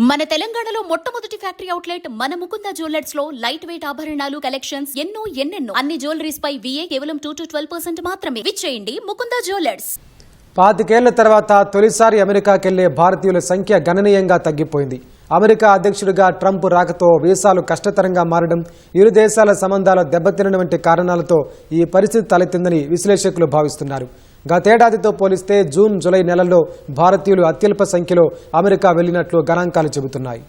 మన తెలంగాణలో మొట్టమొదటి ఫ్యాక్టరీ అవుట్లెట్ మన ముకుంద జ్యువెలర్స్ లో లైట్ వెయిట్ ఆభరణాలు కలెక్షన్స్ ఎన్నెన్నో అన్ని జ్యువెలరీస్ పై VA కేవలం 2 to 12% మాత్రమే. విచ్చేయండి ముకుంద జ్యువెలర్స్. 25 ఏళ్ల తర్వాత తొలిసారి అమెరికాకెళ్లే భారతీయుల సంఖ్య గణనీయంగా తగ్గిపోయింది. అమెరికా అధ్యక్షుడిగా ట్రంప్ రాకతో వీసాలు కష్టతరంగా మారడం, ఇరు దేశాల సంబంధాలు దెబ్బతినడం వంటి కారణాలతో ఈ పరిస్థితి తలెత్తిందని విశ్లేషకులు భావిస్తున్నారు. గతేడాదితో పోలిస్తే జూన్ జూలై నెలల్లో భారతీయులు అత్యల్ప సంఖ్యలో అమెరికా వెళ్లినట్లు గణాంకాలు చెబుతున్నాయి.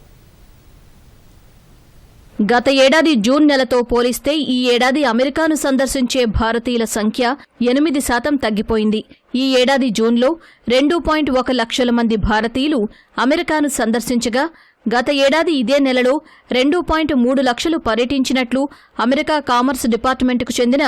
గత ఏడాది జూన్ నెలతో పోలిస్తే ఈ ఏడాది అమెరికాను సందర్శించే భారతీయుల సంఖ్య 8% తగ్గిపోయింది. ఈ ఏడాది జూన్లో 2.1 లక్షల మంది భారతీయులు అమెరికాను సందర్శించగా గత ఏడాది ఇదే నెలలో 2.3 లక్షలు పర్యటించినట్లు అమెరికా కామర్స్ డిపార్ట్మెంటుకు చెందిన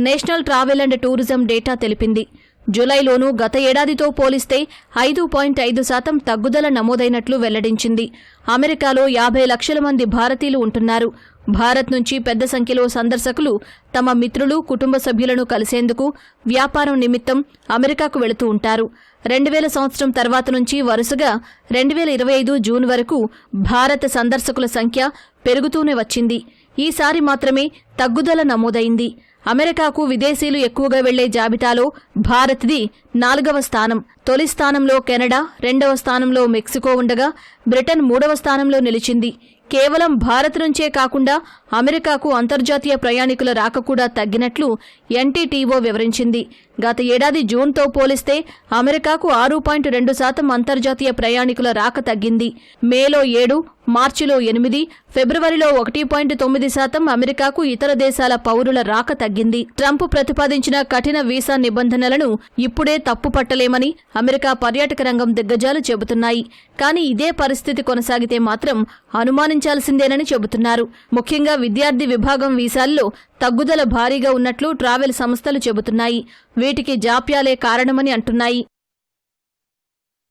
national travel and tourism data తెలిపింది. జూలైలోనూ గత ఏడాదితో పోలిస్తే 5.5% తగ్గుదల నమోదైనట్లు వెల్లడించింది. అమెరికాలో 50 లక్షల మంది భారతీయులు ఉంటున్నారు. భారత్ నుంచి పెద్ద సంఖ్యలో సందర్శకులు తమ మిత్రులు, కుటుంబ సభ్యులను కలిసేందుకు, వ్యాపారం నిమిత్తం అమెరికాకు వెళుతూ ఉంటారు. 2000 సంవత్సరం తర్వాత నుంచి వరుసగా 2025 జూన్ వరకు భారత సందర్శకుల సంఖ్య పెరుగుతూనే వచ్చింది. ఈసారి మాత్రమే తగ్గుదల నమోదైంది. అమెరికాకు విదేశీయులు ఎక్కువగా వెళ్లే జాబితాలో భారత్ది 4వ స్థానం. తొలి స్థానంలో కెనడా, 2వ స్థానంలో మెక్సికో ఉండగా బ్రిటన్ 3వ స్థానంలో నిలిచింది. కేవలం భారత్ నుంచే కాకుండా అమెరికాకు అంతర్జాతీయ ప్రయాణికుల రాక కూడా తగ్గినట్లు NTTO వివరించింది. గత ఏడాది జూన్తో పోలిస్తే అమెరికాకు 6.2% అంతర్జాతీయ ప్రయాణికుల రాక తగ్గింది. మేలో 7, మార్చిలో 8, ఫిబ్రవరిలో 1.9% అమెరికాకు ఇతర దేశాల పౌరుల రాక తగ్గింది. ట్రంప్ ప్రతిపాదించిన కఠిన వీసా నిబంధనలను ఇప్పుడే తప్పుపట్టలేమని అమెరికా పర్యాటక రంగం దిగ్గజాలు చెబుతున్నాయి. కానీ ఇదే పరిస్థితి కొనసాగితే మాత్రం అనుమానించాల్సిందేనని చెబుతున్నారు. ముఖ్యంగా విద్యార్థి విభాగం వీసాల్లో తగ్గుదల భారీగా ఉన్నట్లు ట్రావెల్ సంస్థలు చెబుతున్నాయి. వీటికి జాప్యాలే కారణమని అంటున్నాయి.